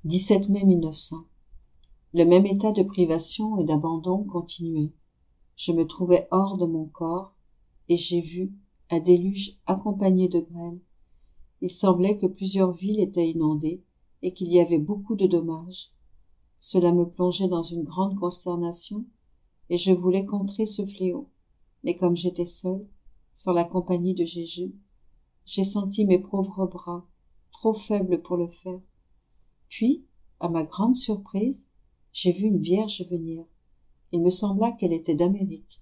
17 mai 1900. Le même état de privation et d'abandon continuait. Je me trouvais hors de mon corps, et j'ai vu un déluge accompagné de grêle. Il semblait que plusieurs villes étaient inondées, et qu'il y avait beaucoup de dommages. Cela me plongeait dans une grande consternation, et je voulais contrer ce fléau. Mais comme j'étais seule, sans la compagnie de Jésus, j'ai senti mes pauvres bras, trop faibles pour le faire. Puis, à ma grande surprise, j'ai vu une vierge venir. Il me sembla qu'elle était d'Amérique.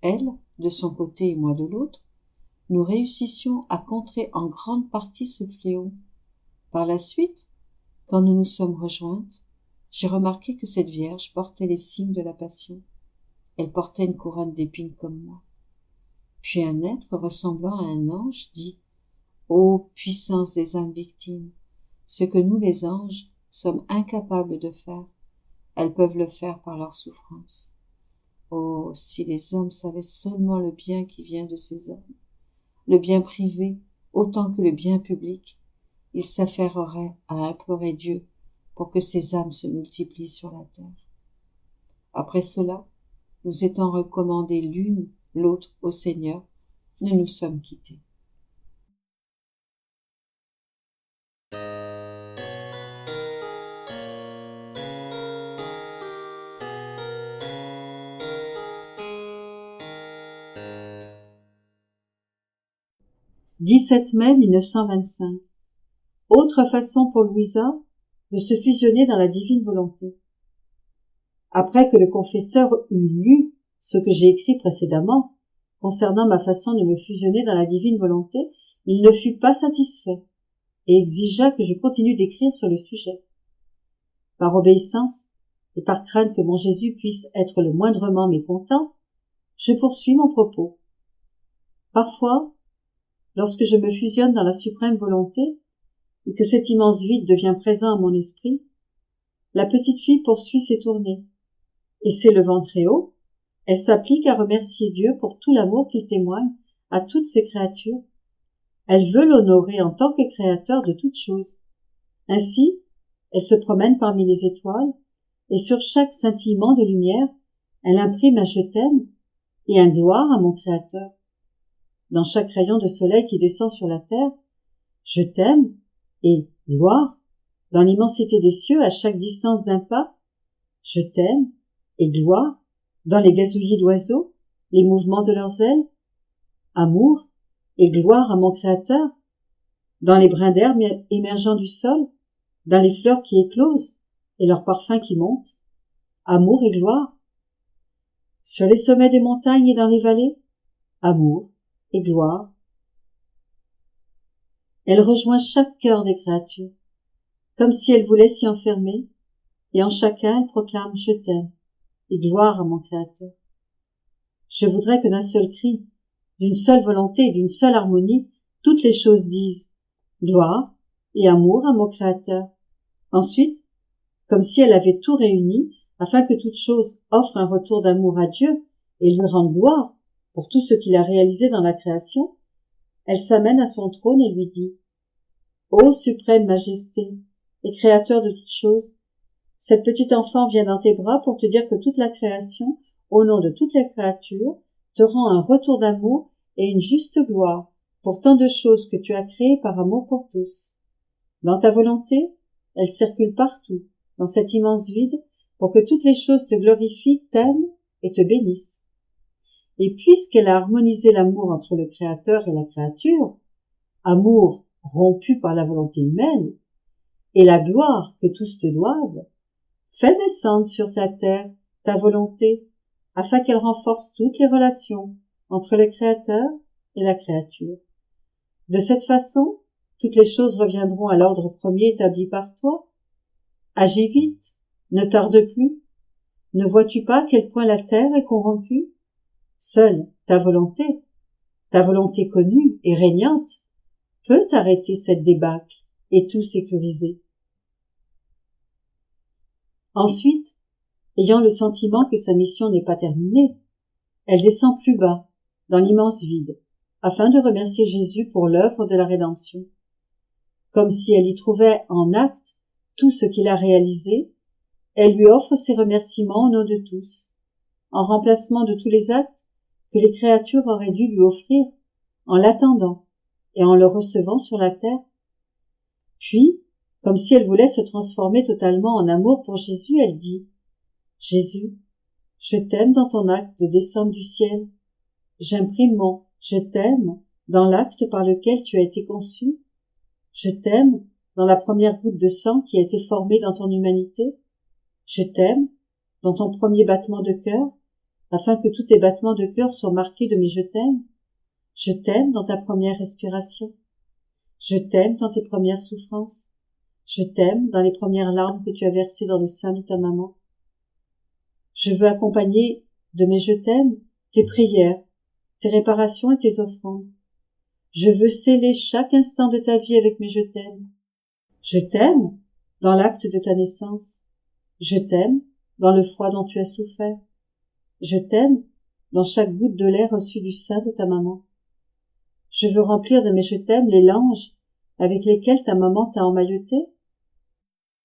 Elle, de son côté et moi de l'autre, nous réussissions à contrer en grande partie ce fléau. Par la suite, quand nous nous sommes rejointes, j'ai remarqué que cette vierge portait les signes de la passion. Elle portait une couronne d'épines comme moi. Puis un être ressemblant à un ange dit « Ô puissance des âmes victimes, ce que nous les anges sommes incapables de faire, elles peuvent le faire par leur souffrance. Oh, si les hommes savaient seulement le bien qui vient de ces âmes, le bien privé autant que le bien public, ils s'affaireraient à implorer Dieu pour que ces âmes se multiplient sur la terre. » Après cela, nous étant recommandés l'une l'autre au Seigneur, nous nous sommes quittés. « 17 mai 1925. Autre façon pour Louisa de se fusionner dans la divine volonté. Après que le confesseur eut lu ce que j'ai écrit précédemment concernant ma façon de me fusionner dans la divine volonté, il ne fut pas satisfait et exigea que je continue d'écrire sur le sujet. Par obéissance et par crainte que mon Jésus puisse être le moindrement mécontent, je poursuis mon propos. Parfois, lorsque je me fusionne dans la suprême volonté et que cet immense vide devient présent à mon esprit, la petite fille poursuit ses tournées, et s'élevant très haut, elle s'applique à remercier Dieu pour tout l'amour qu'il témoigne à toutes ses créatures. Elle veut l'honorer en tant que créateur de toutes choses. Ainsi, elle se promène parmi les étoiles, et sur chaque scintillement de lumière, elle imprime un je t'aime et un gloire à mon créateur. Dans chaque rayon de soleil qui descend sur la terre, je t'aime et gloire. Dans l'immensité des cieux, à chaque distance d'un pas, je t'aime et gloire. Dans les gazouillis d'oiseaux, les mouvements de leurs ailes, amour et gloire à mon créateur. Dans les brins d'herbe émergeant du sol, dans les fleurs qui éclosent et leurs parfums qui montent, amour et gloire. Sur les sommets des montagnes et dans les vallées, amour et gloire. Elle rejoint chaque cœur des créatures, comme si elle voulait s'y enfermer, et en chacun elle proclame « Je t'aime » et gloire à mon créateur. Je voudrais que d'un seul cri, d'une seule volonté et d'une seule harmonie, toutes les choses disent gloire et amour à mon créateur. Ensuite, comme si elle avait tout réuni, afin que toute chose offre un retour d'amour à Dieu et lui rende gloire pour tout ce qu'il a réalisé dans la création, elle s'amène à son trône et lui dit « Ô suprême majesté et créateur de toutes choses, cette petite enfant vient dans tes bras pour te dire que toute la création, au nom de toutes les créatures, te rend un retour d'amour et une juste gloire pour tant de choses que tu as créées par amour pour tous. Dans ta volonté, elle circule partout, dans cet immense vide, pour que toutes les choses te glorifient, t'aiment et te bénissent. Et puisqu'elle a harmonisé l'amour entre le Créateur et la créature, amour rompu par la volonté humaine, et la gloire que tous te doivent, fais descendre sur ta terre ta volonté, afin qu'elle renforce toutes les relations entre le Créateur et la créature. De cette façon, toutes les choses reviendront à l'ordre premier établi par toi. Agis vite, ne tarde plus. Ne vois-tu pas à quel point la terre est corrompue? Seule ta volonté connue et régnante, peut arrêter cette débâcle et tout sécuriser. Ensuite, ayant le sentiment que sa mission n'est pas terminée, elle descend plus bas, dans l'immense vide, afin de remercier Jésus pour l'œuvre de la rédemption. Comme si elle y trouvait en acte tout ce qu'il a réalisé, elle lui offre ses remerciements au nom de tous, en remplacement de tous les actes que les créatures auraient dû lui offrir en l'attendant et en le recevant sur la terre. Puis, comme si elle voulait se transformer totalement en amour pour Jésus, elle dit « Jésus, je t'aime dans ton acte de descente du ciel. J'imprime mon « je t'aime » dans l'acte par lequel tu as été conçu. Je t'aime dans la première goutte de sang qui a été formée dans ton humanité. Je t'aime dans ton premier battement de cœur, afin que tous tes battements de cœur soient marqués de mes je t'aime. Je t'aime dans ta première respiration. Je t'aime dans tes premières souffrances. Je t'aime dans les premières larmes que tu as versées dans le sein de ta maman. Je veux accompagner de mes je t'aime tes prières, tes réparations et tes offrandes. Je veux sceller chaque instant de ta vie avec mes je t'aime. Je t'aime dans l'acte de ta naissance. Je t'aime dans le froid dont tu as souffert. Je t'aime dans chaque goutte de lait reçue du sein de ta maman. Je veux remplir de mes je t'aime les langes avec lesquels ta maman t'a emmailloté.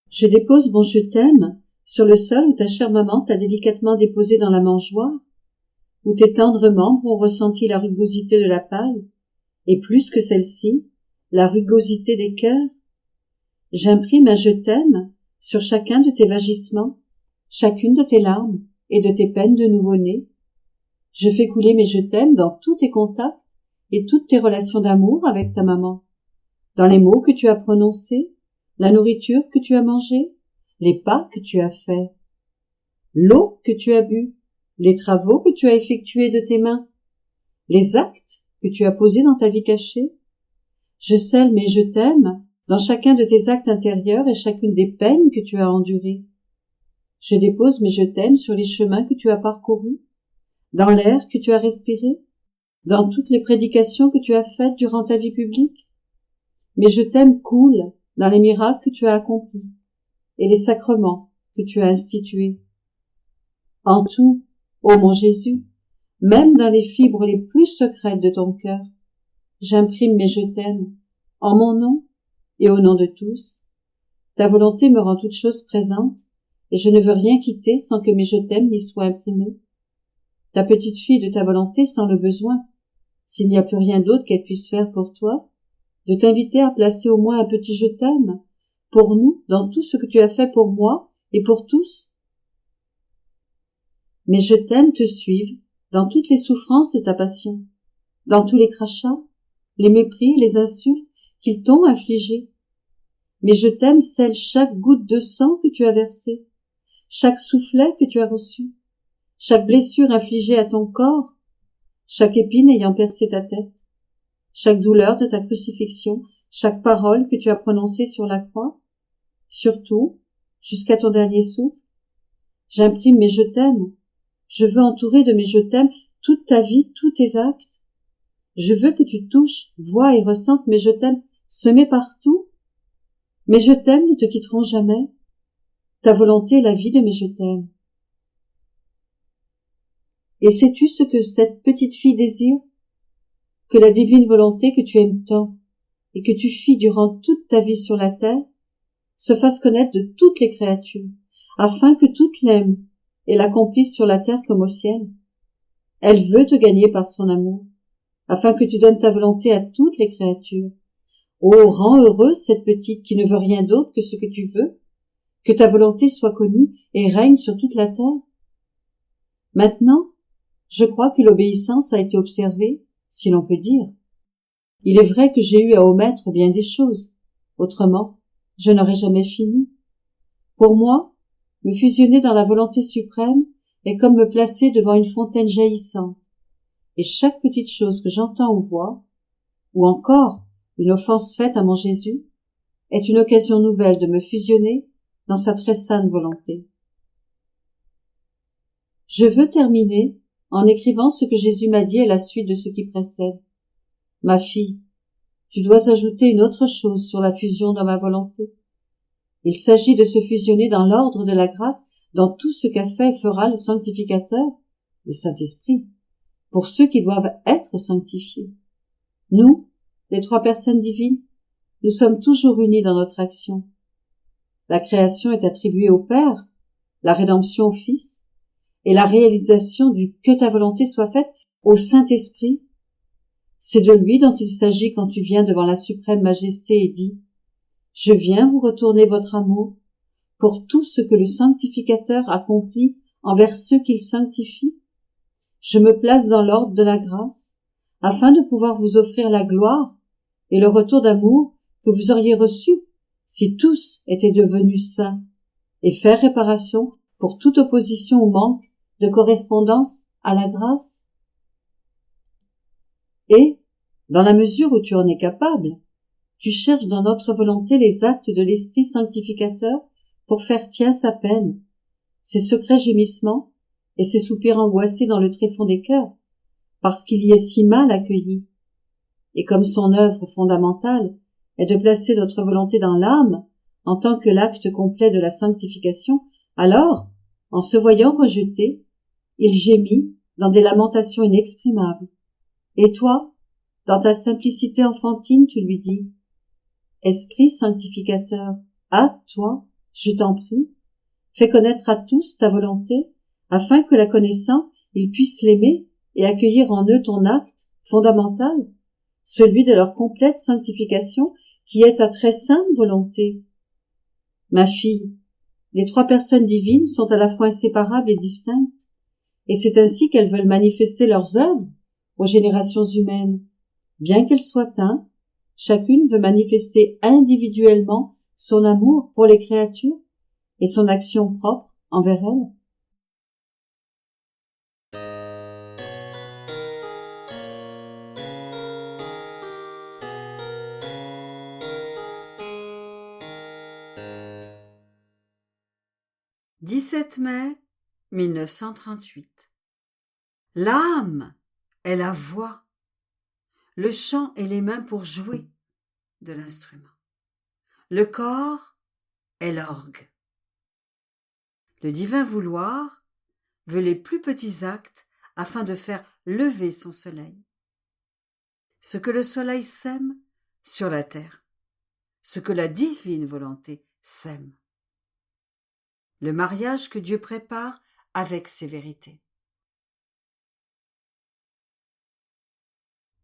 Je dépose mon je t'aime sur le sol où ta chère maman t'a délicatement déposé dans la mangeoire, où tes tendres membres ont ressenti la rugosité de la paille, et plus que celle-ci, la rugosité des cœurs. J'imprime un je t'aime sur chacun de tes vagissements, chacune de tes larmes et de tes peines de nouveau-né. Je fais couler mes je t'aime dans tous tes contacts et toutes tes relations d'amour avec ta maman, dans les mots que tu as prononcés, la nourriture que tu as mangée, les pas que tu as faits, l'eau que tu as bu, les travaux que tu as effectués de tes mains, les actes que tu as posés dans ta vie cachée. Je scelle mes je t'aime dans chacun de tes actes intérieurs et chacune des peines que tu as endurées. Je dépose mes je t'aime sur les chemins que tu as parcourus, dans l'air que tu as respiré, dans toutes les prédications que tu as faites durant ta vie publique. Mes je t'aime coulent dans les miracles que tu as accomplis et les sacrements que tu as institués. En tout, ô mon Jésus, même dans les fibres les plus secrètes de ton cœur, j'imprime mes je t'aime en mon nom et au nom de tous. Ta volonté me rend toute chose présente et je ne veux rien quitter sans que mes je t'aime y soient imprimés. Ta petite fille de ta volonté sent le besoin, s'il n'y a plus rien d'autre qu'elle puisse faire pour toi, de t'inviter à placer au moins un petit je t'aime pour nous dans tout ce que tu as fait pour moi et pour tous. Mais je t'aime te suivent dans toutes les souffrances de ta passion, dans tous les crachats, les mépris, les insultes qu'ils t'ont infligés. Mais je t'aime scelle chaque goutte de sang que tu as versé, chaque soufflet que tu as reçu, chaque blessure infligée à ton corps, chaque épine ayant percé ta tête, chaque douleur de ta crucifixion, chaque parole que tu as prononcée sur la croix, surtout, jusqu'à ton dernier souffle. J'imprime mes je t'aime. Je veux entourer de mes je t'aime toute ta vie, tous tes actes. Je veux que tu touches, vois et ressentes mes je t'aime semés partout. Mes je t'aime ne te quitteront jamais. Ta volonté est la vie de mes je t'aime. Et sais-tu ce que cette petite fille désire? Que la divine volonté que tu aimes tant et que tu fis durant toute ta vie sur la terre se fasse connaître de toutes les créatures, afin que toutes l'aiment et l'accomplissent sur la terre comme au ciel. Elle veut te gagner par son amour, afin que tu donnes ta volonté à toutes les créatures. Oh, rends heureuse cette petite qui ne veut rien d'autre que ce que tu veux, que ta volonté soit connue et règne sur toute la terre. Maintenant, je crois que l'obéissance a été observée, si l'on peut dire. Il est vrai que j'ai eu à omettre bien des choses, autrement, je n'aurais jamais fini. Pour moi, me fusionner dans la volonté suprême est comme me placer devant une fontaine jaillissante, et chaque petite chose que j'entends ou vois, ou encore une offense faite à mon Jésus, est une occasion nouvelle de me fusionner dans sa très sainte volonté. Je veux terminer en écrivant ce que Jésus m'a dit à la suite de ce qui précède. Ma fille, tu dois ajouter une autre chose sur la fusion dans ma volonté. Il s'agit de se fusionner dans l'ordre de la grâce, dans tout ce qu'a fait et fera le sanctificateur, le Saint-Esprit, pour ceux qui doivent être sanctifiés. Nous, les trois personnes divines, nous sommes toujours unis dans notre action. La création est attribuée au Père, la rédemption au Fils, et la réalisation du que ta volonté soit faite au Saint-Esprit. C'est de lui dont il s'agit quand tu viens devant la suprême majesté et dis « Je viens vous retourner votre amour pour tout ce que le sanctificateur accomplit envers ceux qu'il sanctifie. Je me place dans l'ordre de la grâce afin de pouvoir vous offrir la gloire et le retour d'amour que vous auriez reçu si tous étaient devenus saints et faire réparation pour toute opposition ou manque de correspondance à la grâce. Et, dans la mesure où tu en es capable, tu cherches dans notre volonté les actes de l'Esprit sanctificateur pour faire tien sa peine, ses secrets gémissements et ses soupirs angoissés dans le tréfonds des cœurs, parce qu'il y est si mal accueilli. Et comme son œuvre fondamentale est de placer notre volonté dans l'âme en tant que l'acte complet de la sanctification, alors, en se voyant rejeté, il gémit dans des lamentations inexprimables. Et toi, dans ta simplicité enfantine, tu lui dis « Esprit sanctificateur, à toi, je t'en prie, fais connaître à tous ta volonté, afin que la connaissant, ils puissent l'aimer et accueillir en eux ton acte fondamental, celui de leur complète sanctification qui est ta très sainte volonté. Ma fille, les trois personnes divines sont à la fois inséparables et distinctes, et c'est ainsi qu'elles veulent manifester leurs œuvres aux générations humaines. Bien qu'elles soient un, chacune veut manifester individuellement son amour pour les créatures et son action propre envers elles. « 17 mai 1938. L'âme est la voix, le chant et les mains pour jouer de l'instrument. Le corps est l'orgue. Le divin vouloir veut les plus petits actes afin de faire lever son soleil. Ce que le soleil sème sur la terre, ce que la divine volonté sème. Le mariage que Dieu prépare avec ses vérités.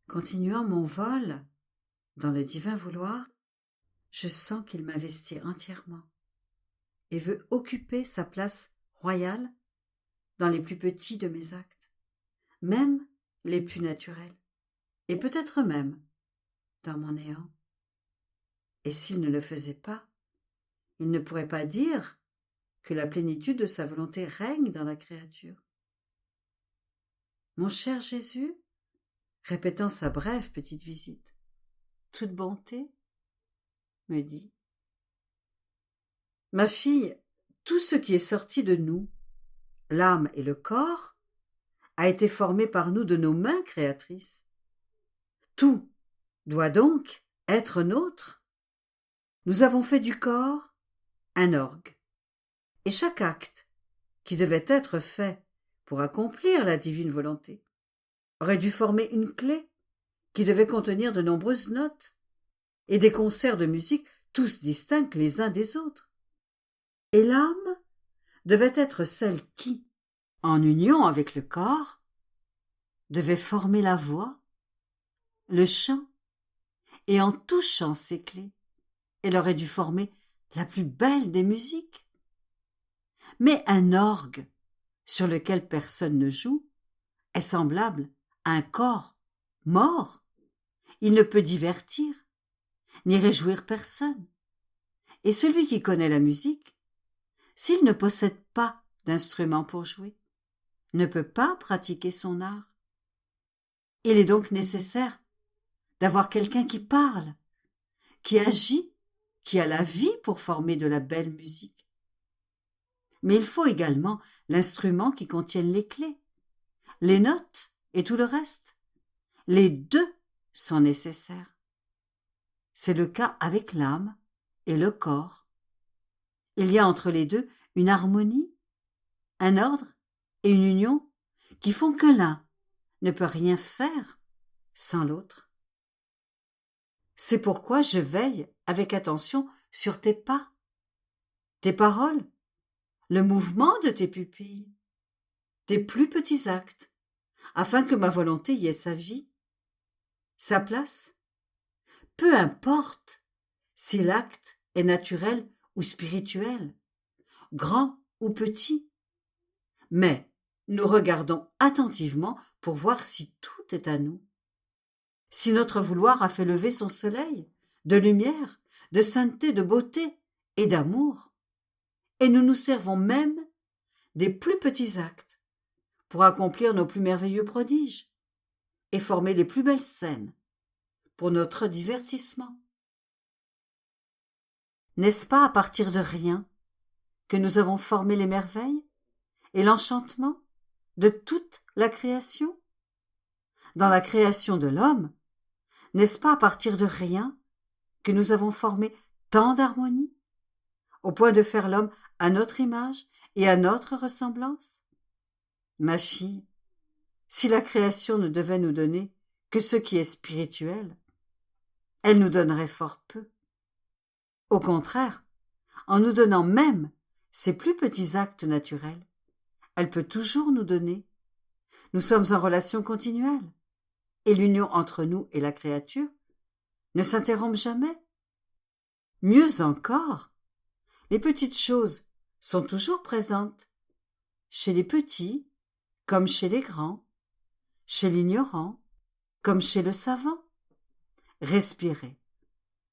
Continuant mon vol dans le divin vouloir, je sens qu'il m'investit entièrement et veut occuper sa place royale dans les plus petits de mes actes, même les plus naturels, et peut-être même dans mon néant. Et s'il ne le faisait pas, il ne pourrait pas dire que la plénitude de sa volonté règne dans la créature. Mon cher Jésus, répétant sa brève petite visite, toute bonté, me dit « Ma fille, tout ce qui est sorti de nous, l'âme et le corps, a été formé par nous de nos mains créatrices. Tout doit donc être nôtre. Nous avons fait du corps un orgue, et chaque acte qui devait être fait pour accomplir la divine volonté aurait dû former une clé qui devait contenir de nombreuses notes et des concerts de musique tous distincts les uns des autres. Et l'âme devait être celle qui, en union avec le corps, devait former la voix, le chant, et en touchant ces clés, elle aurait dû former la plus belle des musiques. Mais un orgue sur lequel personne ne joue est semblable à un corps mort. Il ne peut divertir, ni réjouir personne. Et celui qui connaît la musique, s'il ne possède pas d'instrument pour jouer, ne peut pas pratiquer son art. Il est donc nécessaire d'avoir quelqu'un qui parle, qui agit, qui a la vie pour former de la belle musique. Mais il faut également l'instrument qui contienne les clés, les notes et tout le reste. Les deux sont nécessaires. C'est le cas avec l'âme et le corps. Il y a entre les deux une harmonie, un ordre et une union qui font que l'un ne peut rien faire sans l'autre. C'est pourquoi je veille avec attention sur tes pas, tes paroles, le mouvement de tes pupilles, tes plus petits actes, afin que ma volonté y ait sa vie, sa place. Peu importe si l'acte est naturel ou spirituel, grand ou petit, mais nous regardons attentivement pour voir si tout est à nous, si notre vouloir a fait lever son soleil de lumière, de sainteté, de beauté et d'amour, et nous nous servons même des plus petits actes pour accomplir nos plus merveilleux prodiges et former les plus belles scènes pour notre divertissement. N'est-ce pas à partir de rien que nous avons formé les merveilles et l'enchantement de toute la création? Dans la création de l'homme, n'est-ce pas à partir de rien que nous avons formé tant d'harmonie, au point de faire l'homme à notre image et à notre ressemblance? Ma fille, si la création ne devait nous donner que ce qui est spirituel, elle nous donnerait fort peu. Au contraire, en nous donnant même ses plus petits actes naturels, elle peut toujours nous donner. Nous sommes en relation continuelle, et l'union entre nous et la créature ne s'interrompt jamais. Mieux encore, les petites choses sont toujours présentes, chez les petits comme chez les grands, chez l'ignorant comme chez le savant. Respirer,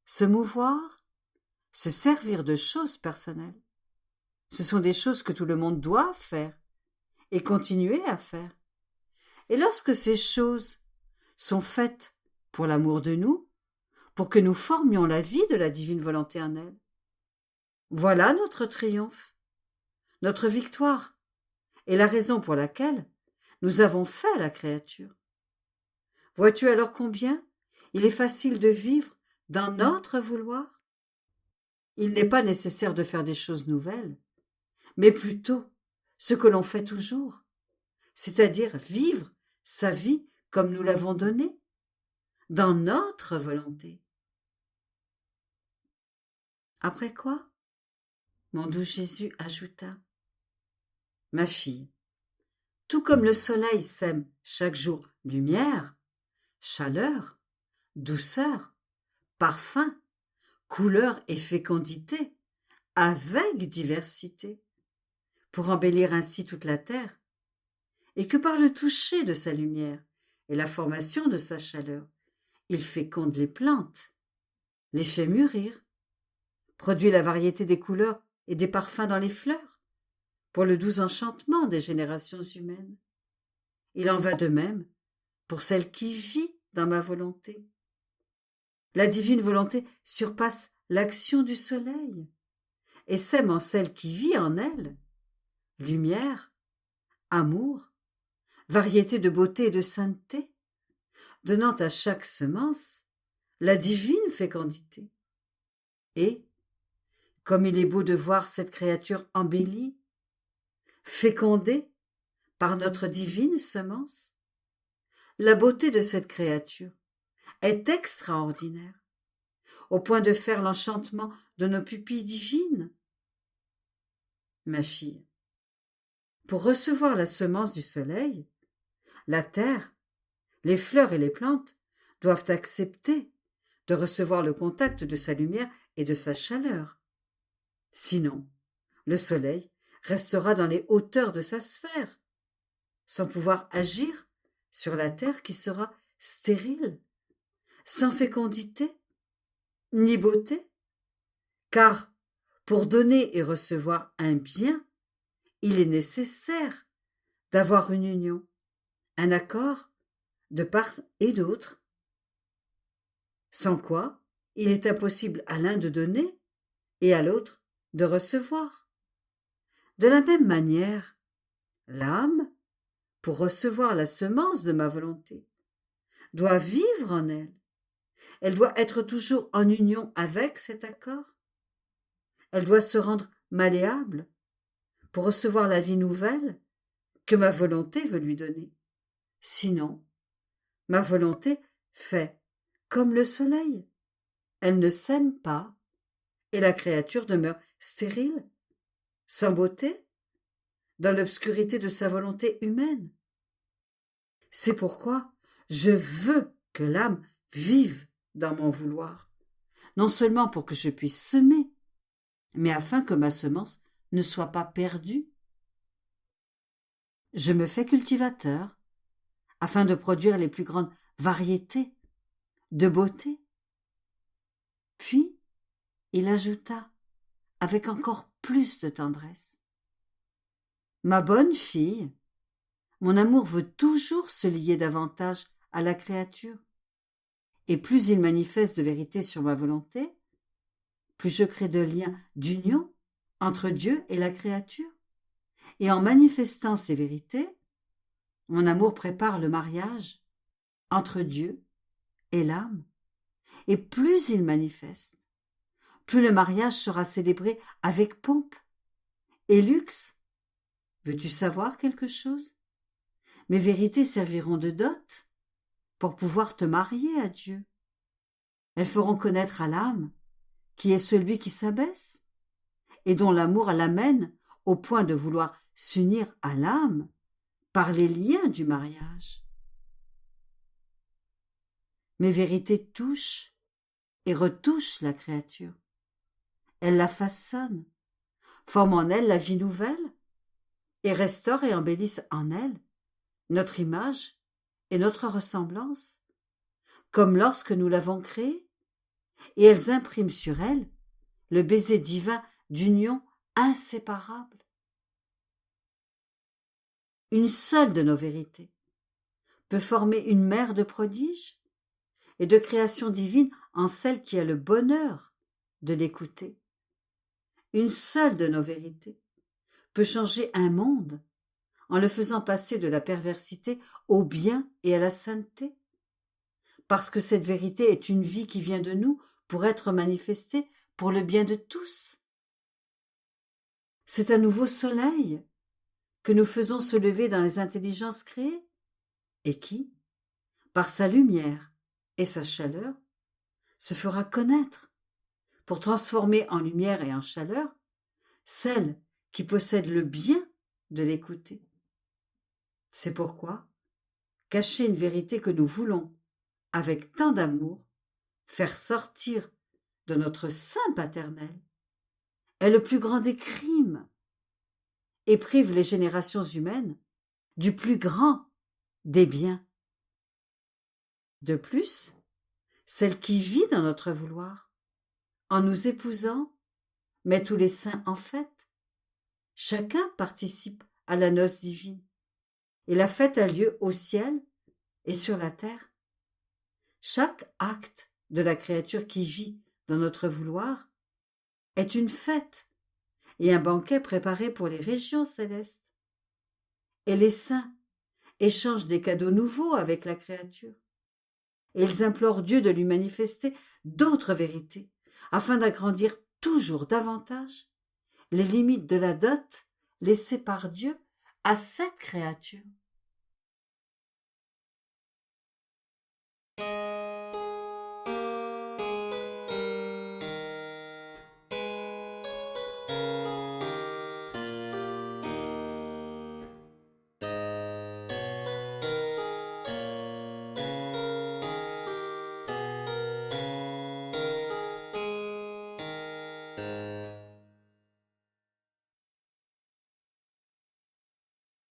se mouvoir, se servir de choses personnelles, ce sont des choses que tout le monde doit faire et continuer à faire. Et lorsque ces choses sont faites pour l'amour de nous, pour que nous formions la vie de la divine volonté en elle, voilà notre triomphe, notre victoire, et la raison pour laquelle nous avons fait la créature. Vois-tu alors combien il est facile de vivre dans notre vouloir? Il n'est pas nécessaire de faire des choses nouvelles, mais plutôt ce que l'on fait toujours, c'est-à-dire vivre sa vie comme nous l'avons donnée, dans notre volonté. Après quoi, mon doux Jésus ajouta: Ma fille, tout comme le soleil sème chaque jour lumière, chaleur, douceur, parfum, couleur et fécondité, avec diversité, pour embellir ainsi toute la terre, et que par le toucher de sa lumière et la formation de sa chaleur, il féconde les plantes, les fait mûrir, produit la variété des couleurs et des parfums dans les fleurs, pour le doux enchantement des générations humaines. Il en va de même pour celle qui vit dans ma volonté. La divine volonté surpasse l'action du soleil et sème en celle qui vit en elle lumière, amour, variété de beauté et de sainteté, donnant à chaque semence la divine fécondité. Et, comme il est beau de voir cette créature embellie, fécondée par notre divine semence, la beauté de cette créature est extraordinaire, au point de faire l'enchantement de nos pupilles divines. Ma fille, pour recevoir la semence du soleil, la terre, les fleurs et les plantes doivent accepter de recevoir le contact de sa lumière et de sa chaleur. Sinon, le soleil restera dans les hauteurs de sa sphère, sans pouvoir agir sur la terre qui sera stérile, sans fécondité, ni beauté, car pour donner et recevoir un bien, il est nécessaire d'avoir une union, un accord de part et d'autre, sans quoi il est impossible à l'un de donner et à l'autre de recevoir. De la même manière, l'âme, pour recevoir la semence de ma volonté, doit vivre en elle. Elle doit être toujours en union avec cet accord. Elle doit se rendre malléable pour recevoir la vie nouvelle que ma volonté veut lui donner. Sinon, ma volonté fait comme le soleil. Elle ne sème pas et la créature demeure stérile sans beauté, dans l'obscurité de sa volonté humaine. C'est pourquoi je veux que l'âme vive dans mon vouloir, non seulement pour que je puisse semer, mais afin que ma semence ne soit pas perdue. Je me fais cultivateur, afin de produire les plus grandes variétés de beauté. Puis, il ajouta, avec encore plus de tendresse, ma bonne fille, mon amour veut toujours se lier davantage à la créature, et plus il manifeste de vérité sur ma volonté, plus je crée de liens d'union entre Dieu et la créature. Et en manifestant ces vérités, mon amour prépare le mariage entre Dieu et l'âme. Et plus il manifeste, plus le mariage sera célébré avec pompe et luxe. Veux-tu savoir quelque chose? Mes vérités serviront de dot pour pouvoir te marier à Dieu. Elles feront connaître à l'âme qui est celui qui s'abaisse et dont l'amour l'amène au point de vouloir s'unir à l'âme par les liens du mariage. Mes vérités touchent et retouchent la créature. Elles la façonnent, forment en elle la vie nouvelle et restaurent et embellissent en elle notre image et notre ressemblance, comme lorsque nous l'avons créée, et elles impriment sur elle le baiser divin d'union inséparable. Une seule de nos vérités peut former une mère de prodiges et de création divine en celle qui a le bonheur de l'écouter. Une seule de nos vérités peut changer un monde en le faisant passer de la perversité au bien et à la sainteté, parce que cette vérité est une vie qui vient de nous pour être manifestée pour le bien de tous. C'est un nouveau soleil que nous faisons se lever dans les intelligences créées et qui, par sa lumière et sa chaleur, se fera connaître pour transformer en lumière et en chaleur celle qui possède le bien de l'écouter. C'est pourquoi cacher une vérité que nous voulons, avec tant d'amour, faire sortir de notre sein paternel, est le plus grand des crimes et prive les générations humaines du plus grand des biens. De plus, celle qui vit dans notre vouloir, en nous épousant, met tous les saints en fête. Chacun participe à la noce divine, et la fête a lieu au ciel et sur la terre. Chaque acte de la créature qui vit dans notre vouloir est une fête et un banquet préparé pour les régions célestes. Et les saints échangent des cadeaux nouveaux avec la créature. Et ils implorent Dieu de lui manifester d'autres vérités, afin d'agrandir toujours davantage les limites de la dot laissée par Dieu à cette créature.